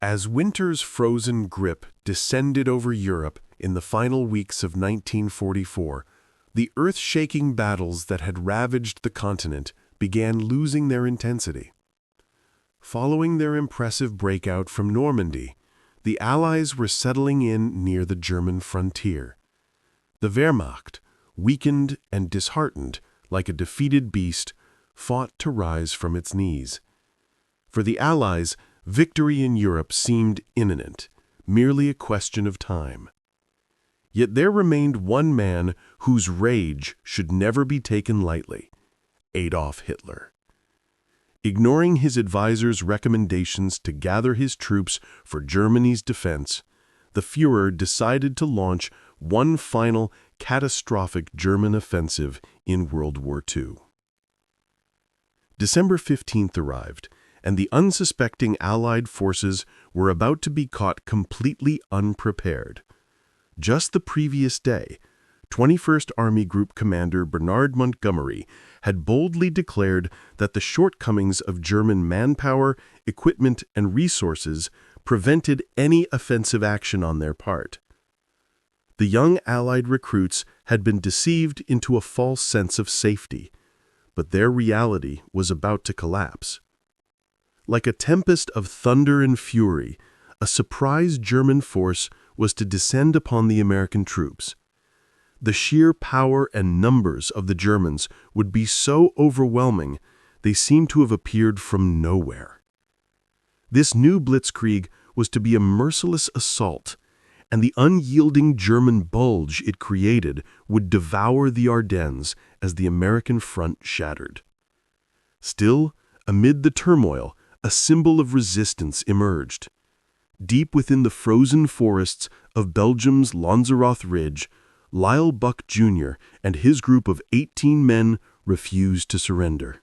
As winter's frozen grip descended over Europe in the final weeks of 1944, the earth-shaking battles that had ravaged the continent began losing their intensity. Following their impressive breakout from Normandy, the Allies were settling in near the German frontier. The Wehrmacht, weakened and disheartened like a defeated beast, fought to rise from its knees. For the Allies, victory in Europe seemed imminent, merely a question of time. Yet there remained one man whose rage should never be taken lightly: Adolf Hitler. Ignoring his advisors' recommendations to gather his troops for Germany's defense, the Führer decided to launch one final catastrophic German offensive in World War II. December 15th arrived, and the unsuspecting Allied forces were about to be caught completely unprepared. Just the previous day, 21st Army Group Commander Bernard Montgomery had boldly declared that the shortcomings of German manpower, equipment, and resources prevented any offensive action on their part. The young Allied recruits had been deceived into a false sense of safety, but their reality was about to collapse. Like a tempest of thunder and fury, a surprise German force was to descend upon the American troops. The sheer power and numbers of the Germans would be so overwhelming, they seemed to have appeared from nowhere. This new blitzkrieg was to be a merciless assault, and the unyielding German bulge it created would devour the Ardennes as the American front shattered. Still, amid the turmoil, a symbol of resistance emerged. Deep within the frozen forests of Belgium's Lanzerath Ridge, Lyle Buck Jr. and his group of 18 men refused to surrender.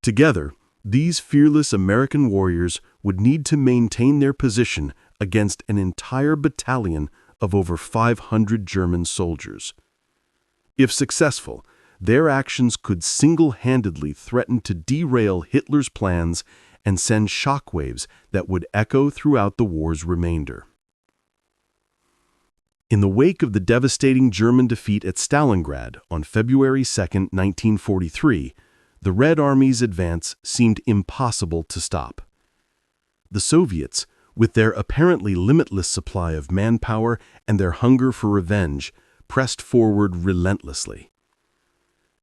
Together, these fearless American warriors would need to maintain their position against an entire battalion of over 500 German soldiers. If successful, their actions could single-handedly threaten to derail Hitler's plans and send shockwaves that would echo throughout the war's remainder. In the wake of the devastating German defeat at Stalingrad on February 2, 1943, the Red Army's advance seemed impossible to stop. The Soviets, with their apparently limitless supply of manpower and their hunger for revenge, pressed forward relentlessly.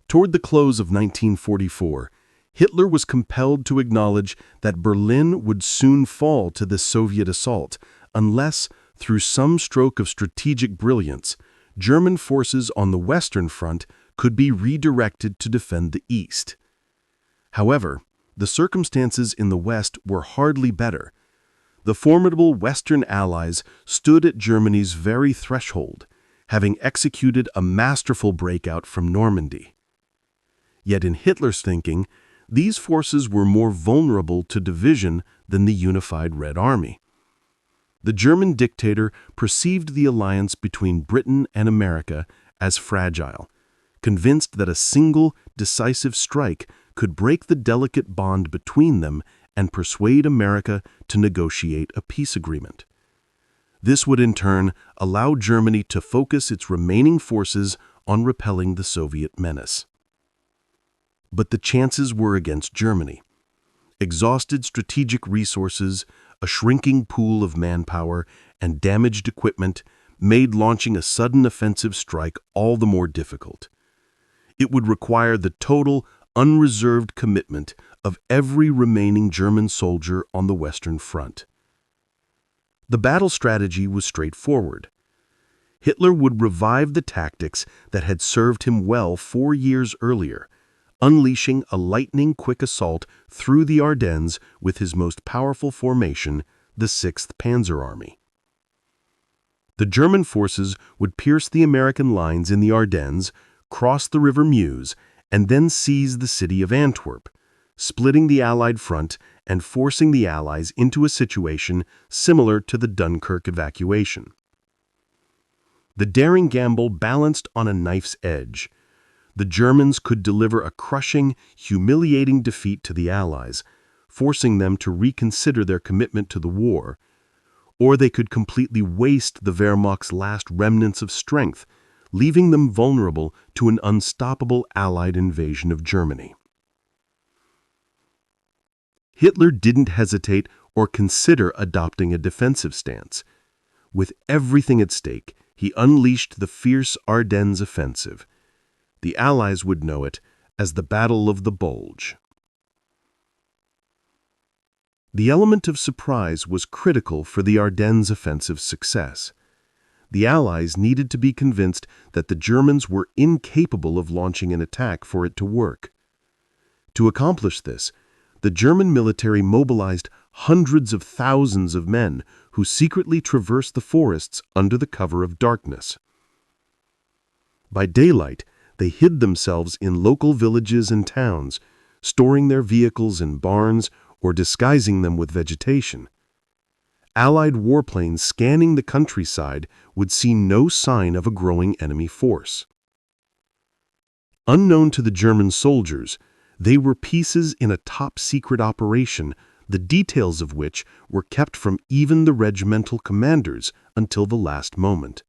Toward the close of 1944, Hitler was compelled to acknowledge that Berlin would soon fall to the Soviet assault unless, through some stroke of strategic brilliance, German forces on the Western Front could be redirected to defend the East. However, the circumstances in the West were hardly better. The formidable Western Allies stood at Germany's very threshold, having executed a masterful breakout from Normandy. Yet in Hitler's thinking, these forces were more vulnerable to division than the unified Red Army. The German dictator perceived the alliance between Britain and America as fragile, convinced that a single, decisive strike could break the delicate bond between them and persuade America to negotiate a peace agreement. This would in turn allow Germany to focus its remaining forces on repelling the Soviet menace. But the chances were against Germany. Exhausted strategic resources, a shrinking pool of manpower, and damaged equipment made launching a sudden offensive strike all the more difficult. It would require the total, unreserved commitment of every remaining German soldier on the Western Front. The battle strategy was straightforward. Hitler would revive the tactics that had served him well 4 years earlier, unleashing a lightning-quick assault through the Ardennes with his most powerful formation, the 6th Panzer Army. The German forces would pierce the American lines in the Ardennes, cross the River Meuse, and then seize the city of Antwerp, splitting the Allied front and forcing the Allies into a situation similar to the Dunkirk evacuation. The daring gamble balanced on a knife's edge. The Germans could deliver a crushing, humiliating defeat to the Allies, forcing them to reconsider their commitment to the war, or they could completely waste the Wehrmacht's last remnants of strength, leaving them vulnerable to an unstoppable Allied invasion of Germany. Hitler didn't hesitate or consider adopting a defensive stance. With everything at stake, he unleashed the fierce Ardennes offensive. The Allies would know it as the Battle of the Bulge. The element of surprise was critical for the Ardennes offensive's success. The Allies needed to be convinced that the Germans were incapable of launching an attack for it to work. To accomplish this, the German military mobilized hundreds of thousands of men who secretly traversed the forests under the cover of darkness. By daylight, they hid themselves in local villages and towns, storing their vehicles in barns or disguising them with vegetation. Allied warplanes scanning the countryside would see no sign of a growing enemy force. Unknown to the German soldiers, they were pieces in a top-secret operation, the details of which were kept from even the regimental commanders until the last moment.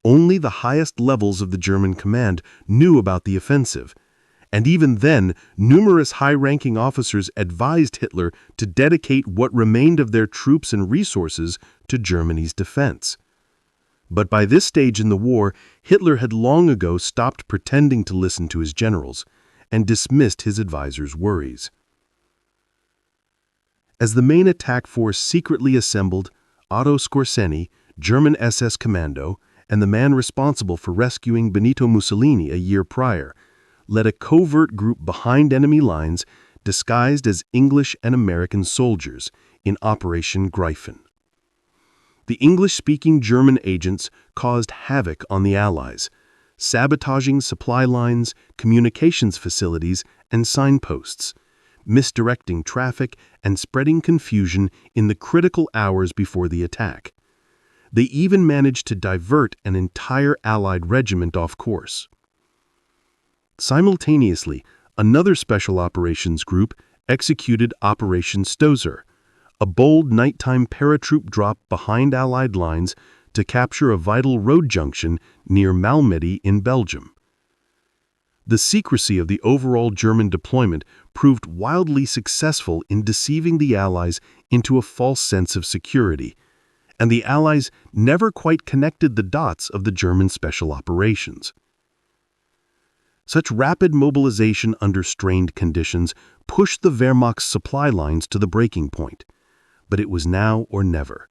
Only the highest levels of the German command knew about the offensive, and even then, numerous high-ranking officers advised Hitler to dedicate what remained of their troops and resources to Germany's defense. But by this stage in the war, Hitler had long ago stopped pretending to listen to his generals and dismissed his advisors' worries. As the main attack force secretly assembled, Otto Skorzeny, German SS commando, and the man responsible for rescuing Benito Mussolini a year prior, led a covert group behind enemy lines disguised as English and American soldiers in Operation Greifen. The English-speaking German agents caused havoc on the Allies, sabotaging supply lines, communications facilities, and signposts, misdirecting traffic and spreading confusion in the critical hours before the attack. They even managed to divert an entire Allied regiment off course. Simultaneously, another special operations group executed Operation Stozer, a bold nighttime paratroop drop behind Allied lines to capture a vital road junction near Malmedy in Belgium. The secrecy of the overall German deployment proved wildly successful in deceiving the Allies into a false sense of security, and the Allies never quite connected the dots of the German special operations. Such rapid mobilization under strained conditions pushed the Wehrmacht's supply lines to the breaking point, but it was now or never.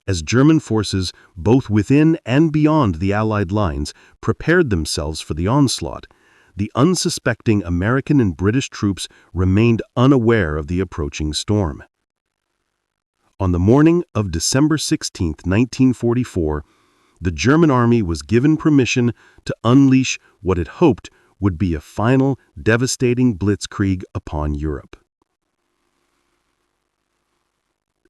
As German forces, both within and beyond the Allied lines, prepared themselves for the onslaught, the unsuspecting American and British troops remained unaware of the approaching storm. On the morning of December 16, 1944, the German army was given permission to unleash what it hoped would be a final, devastating blitzkrieg upon Europe.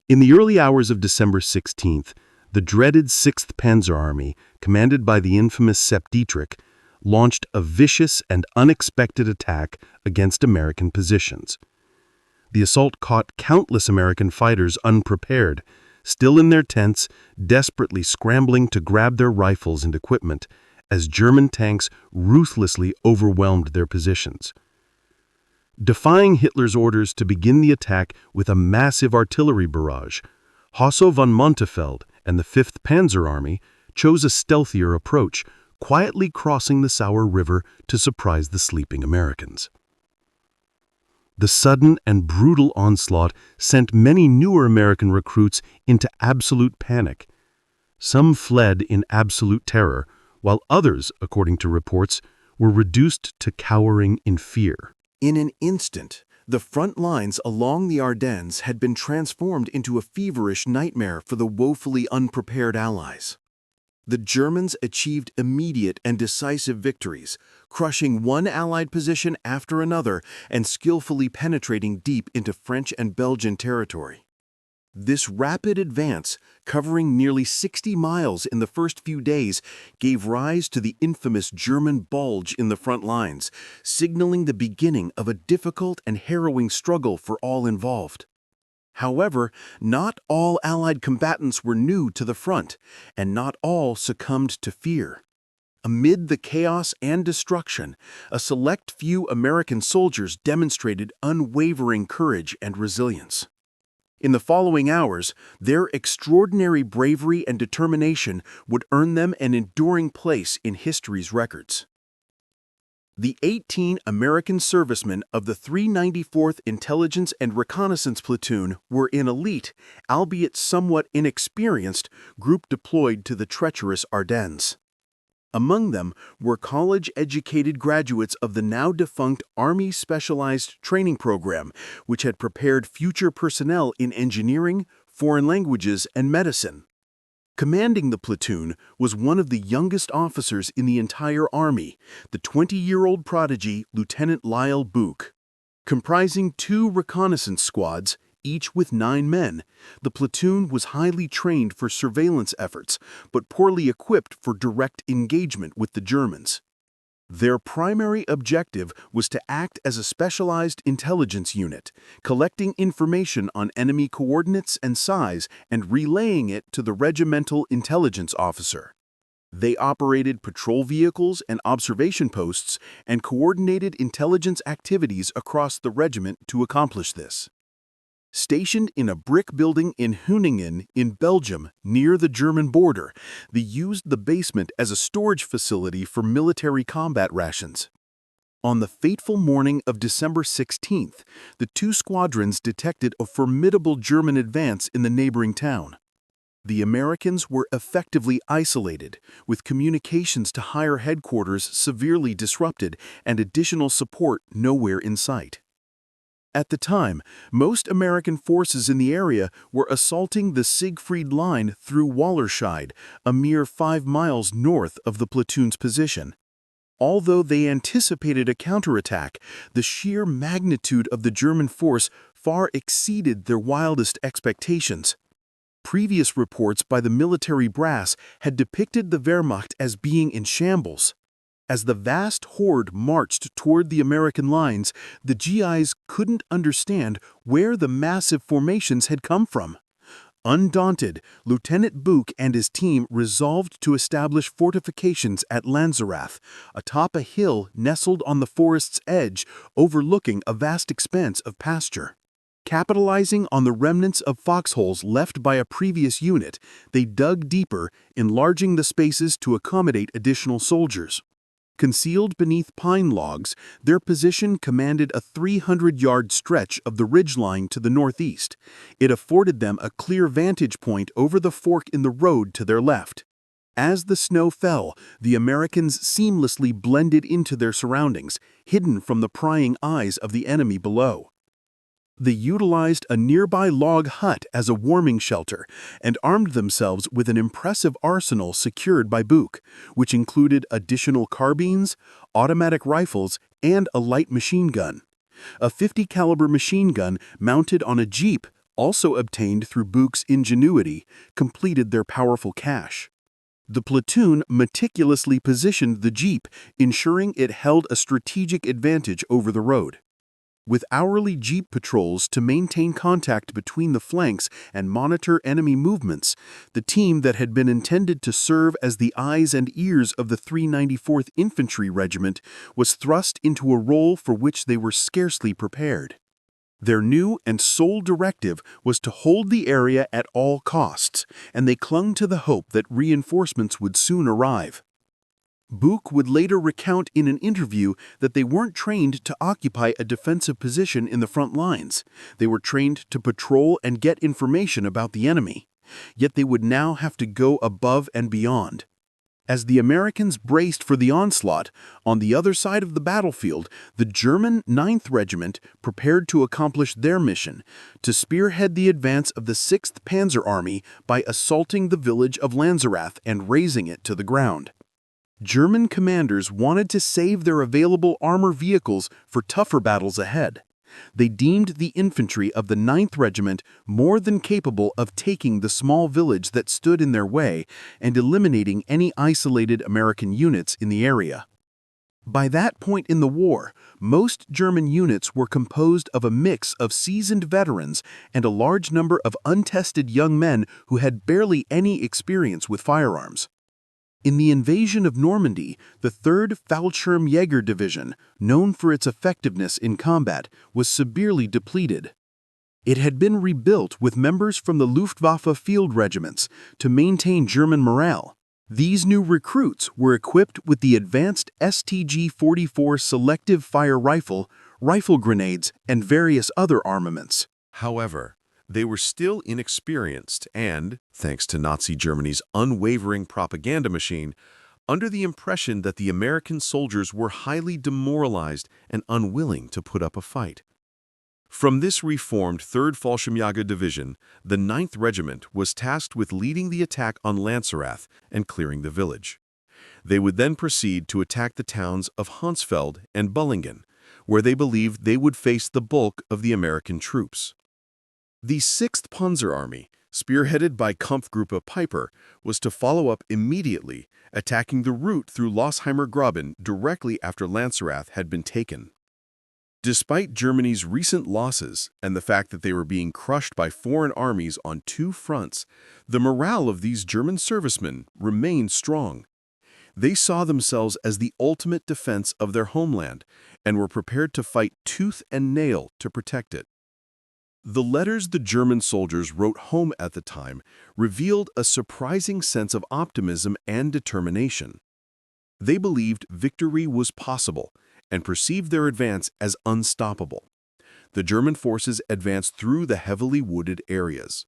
In the early hours of December 16th, the dreaded 6th Panzer Army, commanded by the infamous Sepp Dietrich, launched a vicious and unexpected attack against American positions. The assault caught countless American fighters unprepared, still in their tents, desperately scrambling to grab their rifles and equipment, as German tanks ruthlessly overwhelmed their positions. Defying Hitler's orders to begin the attack with a massive artillery barrage, Hasso von Montefeld and the 5th Panzer Army chose a stealthier approach, quietly crossing the Sauer River to surprise the sleeping Americans. The sudden and brutal onslaught sent many newer American recruits into absolute panic. Some fled in absolute terror, while others, according to reports, were reduced to cowering in fear. In an instant, the front lines along the Ardennes had been transformed into a feverish nightmare for the woefully unprepared Allies. The Germans achieved immediate and decisive victories, crushing one Allied position after another and skillfully penetrating deep into French and Belgian territory. This rapid advance, covering nearly 60 miles in the first few days, gave rise to the infamous German bulge in the front lines, signaling the beginning of a difficult and harrowing struggle for all involved. However, not all Allied combatants were new to the front, and not all succumbed to fear. Amid the chaos and destruction, a select few American soldiers demonstrated unwavering courage and resilience. In the following hours, their extraordinary bravery and determination would earn them an enduring place in history's records. The 18 American servicemen of the 394th Intelligence and Reconnaissance Platoon were an elite, albeit somewhat inexperienced, group deployed to the treacherous Ardennes. Among them were college-educated graduates of the now-defunct Army Specialized Training Program, which had prepared future personnel in engineering, foreign languages, and medicine. Commanding the platoon was one of the youngest officers in the entire Army, the 20-year-old prodigy Lieutenant Lyle Book. Comprising 2 reconnaissance squads, each with 9 men, the platoon was highly trained for surveillance efforts, but poorly equipped for direct engagement with the Germans. Their primary objective was to act as a specialized intelligence unit, collecting information on enemy coordinates and size and relaying it to the regimental intelligence officer. They operated patrol vehicles and observation posts and coordinated intelligence activities across the regiment to accomplish this. Stationed in a brick building in Huningen in Belgium near the German border, they used the basement as a storage facility for military combat rations. On the fateful morning of December 16th, the 2 squadrons detected a formidable German advance in the neighboring town. The Americans were effectively isolated, with communications to higher headquarters severely disrupted and additional support nowhere in sight. At the time, most American forces in the area were assaulting the Siegfried Line through Wallerscheid, a mere 5 miles north of the platoon's position. Although they anticipated a counterattack, the sheer magnitude of the German force far exceeded their wildest expectations. Previous reports by the military brass had depicted the Wehrmacht as being in shambles. As the vast horde marched toward the American lines, the GIs couldn't understand where the massive formations had come from. Undaunted, Lieutenant Book and his team resolved to establish fortifications at Lanzerath, atop a hill nestled on the forest's edge, overlooking a vast expanse of pasture. Capitalizing on the remnants of foxholes left by a previous unit, they dug deeper, enlarging the spaces to accommodate additional soldiers. Concealed beneath pine logs, their position commanded a 300-yard stretch of the ridgeline to the northeast. It afforded them a clear vantage point over the fork in the road to their left. As the snow fell, the Americans seamlessly blended into their surroundings, hidden from the prying eyes of the enemy below. They utilized a nearby log hut as a warming shelter and armed themselves with an impressive arsenal secured by Book, which included additional carbines, automatic rifles, and a light machine gun. A 50-caliber machine gun mounted on a jeep, also obtained through Book's ingenuity, completed their powerful cache. The platoon meticulously positioned the jeep, ensuring it held a strategic advantage over the road. With hourly jeep patrols to maintain contact between the flanks and monitor enemy movements, the team that had been intended to serve as the eyes and ears of the 394th Infantry Regiment was thrust into a role for which they were scarcely prepared. Their new and sole directive was to hold the area at all costs, and they clung to the hope that reinforcements would soon arrive. Book would later recount in an interview that they weren't trained to occupy a defensive position in the front lines. They were trained to patrol and get information about the enemy. Yet they would now have to go above and beyond. As the Americans braced for the onslaught, on the other side of the battlefield, the German 9th Regiment prepared to accomplish their mission, to spearhead the advance of the 6th Panzer Army by assaulting the village of Lanzerath and razing it to the ground. German commanders wanted to save their available armor vehicles for tougher battles ahead. They deemed the infantry of the 9th Regiment more than capable of taking the small village that stood in their way and eliminating any isolated American units in the area. By that point in the war, most German units were composed of a mix of seasoned veterans and a large number of untested young men who had barely any experience with firearms. In the invasion of Normandy, the 3rd Fallschirmjäger Division, known for its effectiveness in combat, was severely depleted. It had been rebuilt with members from the Luftwaffe field regiments to maintain German morale. These new recruits were equipped with the advanced STG-44 selective fire rifle, rifle grenades, and various other armaments. However, they were still inexperienced and, thanks to Nazi Germany's unwavering propaganda machine, under the impression that the American soldiers were highly demoralized and unwilling to put up a fight. From this reformed 3rd Fallschirmjäger Division, the 9th Regiment was tasked with leading the attack on Lanzerath and clearing the village. They would then proceed to attack the towns of Hansfeld and Bullingen, where they believed they would face the bulk of the American troops. The 6th Panzer Army, spearheaded by Kampfgruppe Piper, was to follow up immediately, attacking the route through Lossheimer Graben directly after Lanzerath had been taken. Despite Germany's recent losses and the fact that they were being crushed by foreign armies on 2 fronts, the morale of these German servicemen remained strong. They saw themselves as the ultimate defense of their homeland and were prepared to fight tooth and nail to protect it. The letters the German soldiers wrote home at the time revealed a surprising sense of optimism and determination. They believed victory was possible and perceived their advance as unstoppable. The German forces advanced through the heavily wooded areas.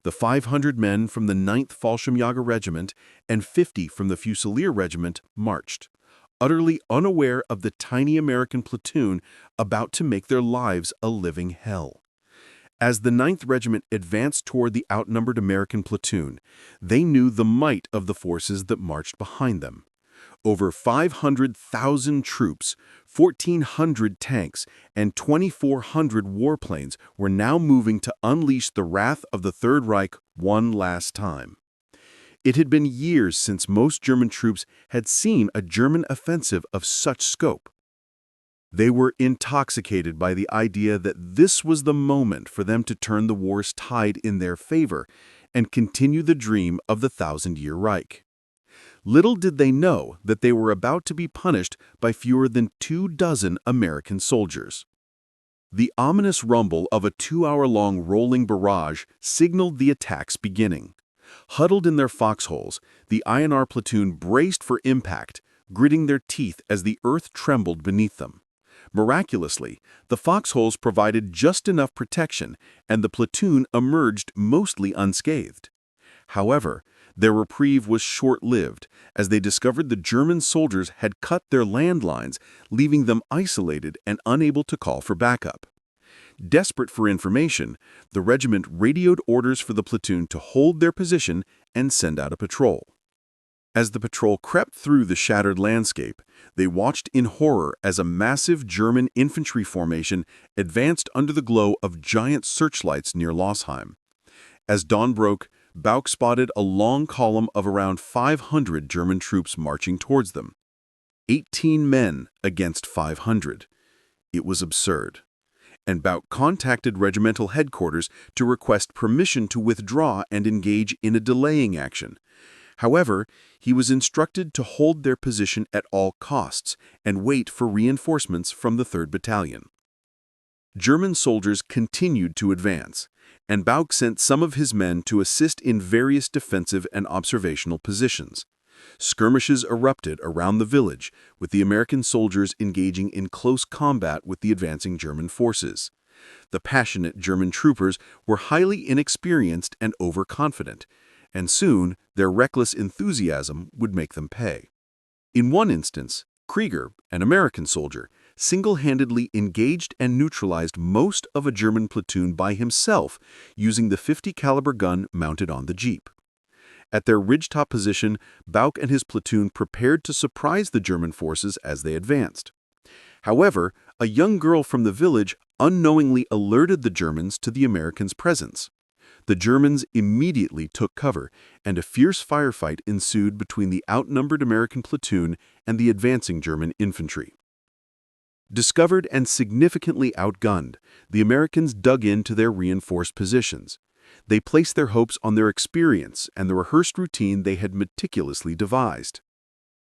The 500 men from the 9th Fallschirmjäger Regiment and 50 from the Fusilier Regiment marched, utterly unaware of the tiny American platoon about to make their lives a living hell. As the 9th Regiment advanced toward the outnumbered American platoon, they knew the might of the forces that marched behind them. Over 500,000 troops, 1,400 tanks, and 2,400 warplanes were now moving to unleash the wrath of the Third Reich one last time. It had been years since most German troops had seen a German offensive of such scope. They were intoxicated by the idea that this was the moment for them to turn the war's tide in their favor and continue the dream of the Thousand-Year Reich. Little did they know that they were about to be punished by fewer than 24 American soldiers. The ominous rumble of a 2-hour-long rolling barrage signaled the attack's beginning. Huddled in their foxholes, the INR platoon braced for impact, gritting their teeth as the earth trembled beneath them. Miraculously, the foxholes provided just enough protection, and the platoon emerged mostly unscathed. However, their reprieve was short-lived, as they discovered the German soldiers had cut their landlines, leaving them isolated and unable to call for backup. Desperate for information, the regiment radioed orders for the platoon to hold their position and send out a patrol. As the patrol crept through the shattered landscape, they watched in horror as a massive German infantry formation advanced under the glow of giant searchlights near Losheim. As dawn broke, Bauck spotted a long column of around 500 German troops marching towards them. 18 men against 500. It was absurd. And Bauck contacted regimental headquarters to request permission to withdraw and engage in a delaying action. However, he was instructed to hold their position at all costs and wait for reinforcements from the 3rd Battalion. German soldiers continued to advance, and Bauck sent some of his men to assist in various defensive and observational positions. Skirmishes erupted around the village, with the American soldiers engaging in close combat with the advancing German forces. The passionate German troopers were highly inexperienced and overconfident, and soon their reckless enthusiasm would make them pay. In one instance, Krieger, an American soldier, single-handedly engaged and neutralized most of a German platoon by himself using the .50 caliber gun mounted on the jeep. At their ridgetop position, Bauck and his platoon prepared to surprise the German forces as they advanced. However, a young girl from the village unknowingly alerted the Germans to the Americans' presence. The Germans immediately took cover, and a fierce firefight ensued between the outnumbered American platoon and the advancing German infantry. Discovered and significantly outgunned, the Americans dug into their reinforced positions. They placed their hopes on their experience and the rehearsed routine they had meticulously devised.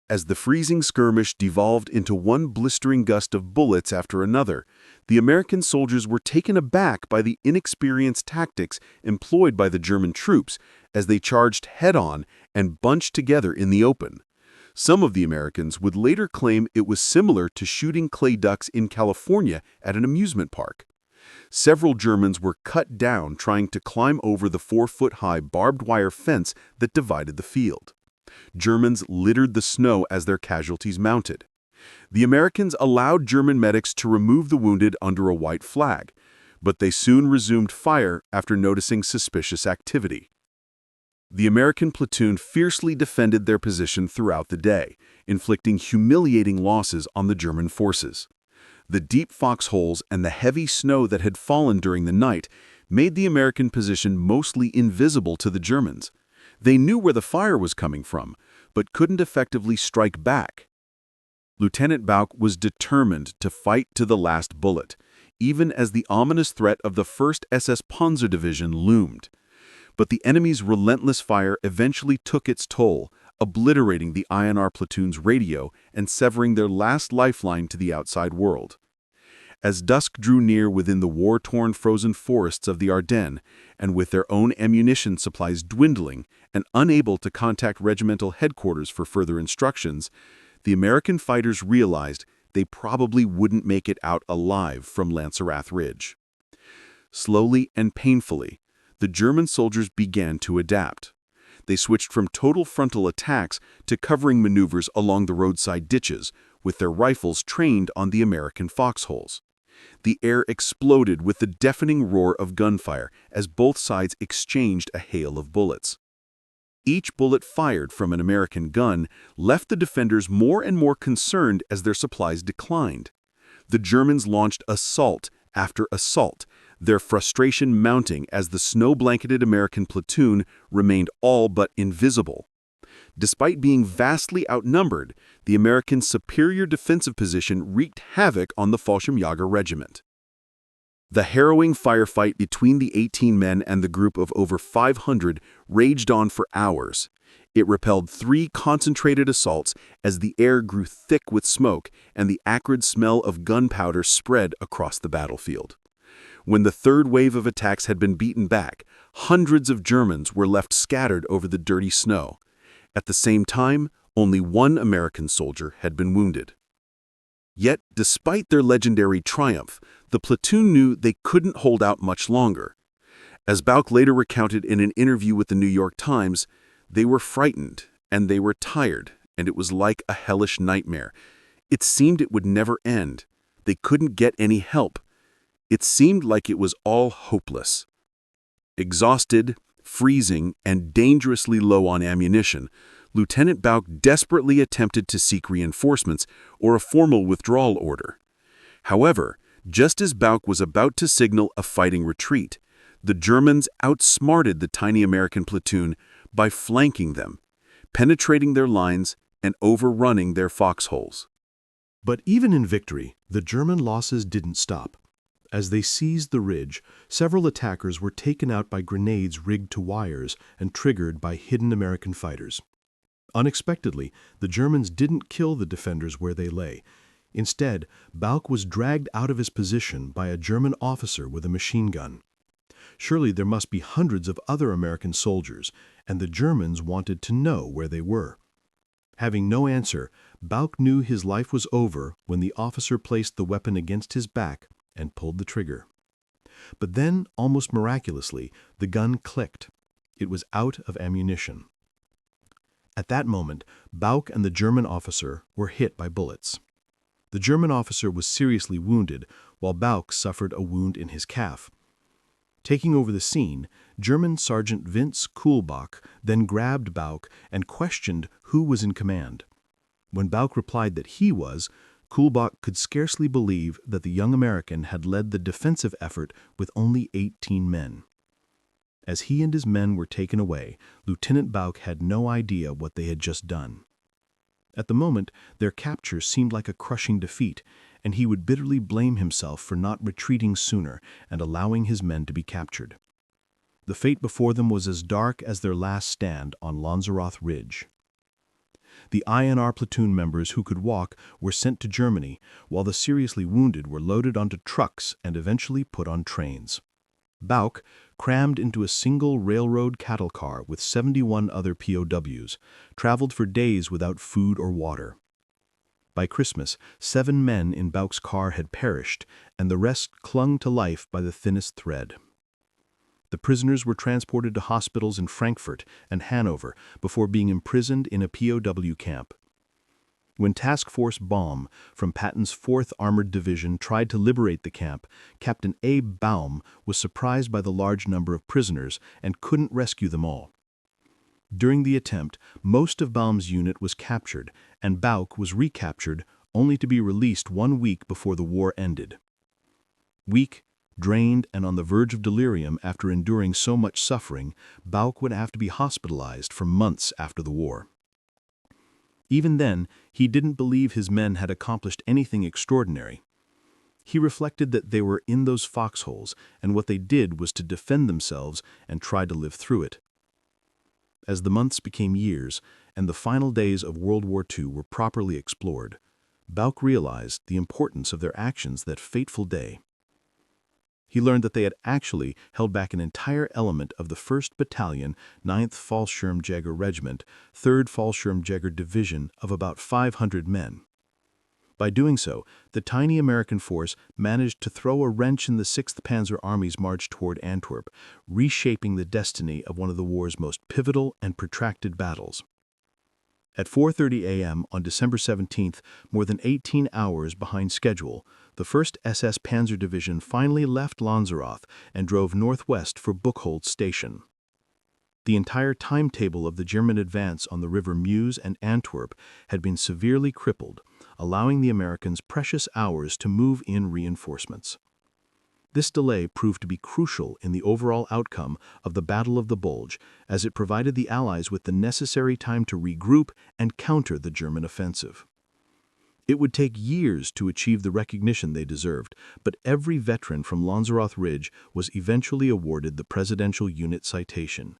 As the freezing skirmish devolved into one blistering gust of bullets after another, the American soldiers were taken aback by the inexperienced tactics employed by the German troops as they charged head-on and bunched together in the open. Some of the Americans would later claim it was similar to shooting clay ducks in California at an amusement park. Several Germans were cut down trying to climb over the 4-foot-high barbed wire fence that divided the field. Germans littered the snow as their casualties mounted. The Americans allowed German medics to remove the wounded under a white flag, but they soon resumed fire after noticing suspicious activity. The American platoon fiercely defended their position throughout the day, inflicting humiliating losses on the German forces. The deep foxholes and the heavy snow that had fallen during the night made the American position mostly invisible to the Germans. They knew where the fire was coming from, but couldn't effectively strike back. Lieutenant Bauck was determined to fight to the last bullet, even as the ominous threat of the 1st SS Panzer Division loomed. But the enemy's relentless fire eventually took its toll, obliterating the INR platoon's radio and severing their last lifeline to the outside world. As dusk drew near within the war-torn frozen forests of the Ardennes, and with their own ammunition supplies dwindling and unable to contact regimental headquarters for further instructions, the American fighters realized they probably wouldn't make it out alive from Lanzerath Ridge. Slowly and painfully, the German soldiers began to adapt. They switched from total frontal attacks to covering maneuvers along the roadside ditches, with their rifles trained on the American foxholes. The air exploded with the deafening roar of gunfire as both sides exchanged a hail of bullets. Each bullet fired from an American gun left the defenders more and more concerned as their supplies declined. The Germans launched assault after assault, their frustration mounting as the snow-blanketed American platoon remained all but invisible. Despite being vastly outnumbered, the American superior defensive position wreaked havoc on the Fallschirmjäger regiment. The harrowing firefight between the 18 men and the group of over 500 raged on for hours. It repelled 3 concentrated assaults as the air grew thick with smoke and the acrid smell of gunpowder spread across the battlefield. When the third wave of attacks had been beaten back, hundreds of Germans were left scattered over the dirty snow. At the same time, only 1 American soldier had been wounded. Yet, despite their legendary triumph, the platoon knew they couldn't hold out much longer. As Bauck later recounted in an interview with the New York Times, they were frightened and they were tired, and it was like a hellish nightmare. It seemed it would never end. They couldn't get any help. It seemed like it was all hopeless. Exhausted, freezing, and dangerously low on ammunition, Lieutenant Bauck desperately attempted to seek reinforcements or a formal withdrawal order. However, just as Bauck was about to signal a fighting retreat, the Germans outsmarted the tiny American platoon by flanking them, penetrating their lines and overrunning their foxholes. But even in victory, the German losses didn't stop. As they seized the ridge, several attackers were taken out by grenades rigged to wires and triggered by hidden American fighters. Unexpectedly, the Germans didn't kill the defenders where they lay. Instead, Bauck was dragged out of his position by a German officer with a machine gun. Surely there must be hundreds of other American soldiers, and the Germans wanted to know where they were. Having no answer, Bauck knew his life was over when the officer placed the weapon against his back and pulled the trigger. But then, almost miraculously, the gun clicked. It was out of ammunition. At that moment, Bauck and the German officer were hit by bullets. The German officer was seriously wounded, while Bauck suffered a wound in his calf. Taking over the scene, German Sergeant Vince Kuhlbach then grabbed Bauck and questioned who was in command. When Bauck replied that he was, Kuhlbach could scarcely believe that the young American had led the defensive effort with only 18 men. As he and his men were taken away, Lieutenant Bauch had no idea what they had just done. At the moment, their capture seemed like a crushing defeat, and he would bitterly blame himself for not retreating sooner and allowing his men to be captured. The fate before them was as dark as their last stand on Lanzerath Ridge. The INR platoon members who could walk were sent to Germany, while the seriously wounded were loaded onto trucks and eventually put on trains. Bauch, crammed into a single railroad cattle car with 71 other POWs, traveled for days without food or water. By Christmas, 7 men in Bauch's car had perished, and the rest clung to life by the thinnest thread. The prisoners were transported to hospitals in Frankfurt and Hanover before being imprisoned in a POW camp. When Task Force Baum from Patton's 4th Armored Division tried to liberate the camp, Captain Abe Baum was surprised by the large number of prisoners and couldn't rescue them all. During the attempt, most of Baum's unit was captured, and Bauch was recaptured only to be released 1 week before the war ended. Weak, drained, and on the verge of delirium after enduring so much suffering, Bauch would have to be hospitalized for months after the war. Even then, he didn't believe his men had accomplished anything extraordinary. He reflected that they were in those foxholes, and what they did was to defend themselves and try to live through it. As the months became years, and the final days of World War II were properly explored, Bauch realized the importance of their actions that fateful day. He learned that they had actually held back an entire element of the 1st Battalion, 9th Fallschirmjäger Regiment, 3rd Fallschirmjäger Division of about 500 men. By doing so, the tiny American force managed to throw a wrench in the 6th Panzer Army's march toward Antwerp, reshaping the destiny of one of the war's most pivotal and protracted battles. At 4:30 a.m. on December 17th, more than 18 hours behind schedule, the 1st SS Panzer Division finally left Lanzerath and drove northwest for Buchholz Station. The entire timetable of the German advance on the River Meuse and Antwerp had been severely crippled, allowing the Americans precious hours to move in reinforcements. This delay proved to be crucial in the overall outcome of the Battle of the Bulge, as it provided the Allies with the necessary time to regroup and counter the German offensive. It would take years to achieve the recognition they deserved, but every veteran from Lanzerath Ridge was eventually awarded the Presidential Unit Citation.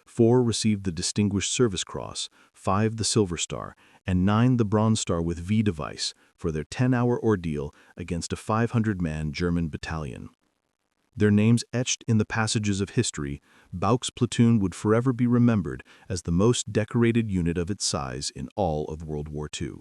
4 received the Distinguished Service Cross, 5 the Silver Star, and 9 the Bronze Star with V device for their 10-hour ordeal against a 500-man German battalion. Their names etched in the passages of history, Bauch's platoon would forever be remembered as the most decorated unit of its size in all of World War II.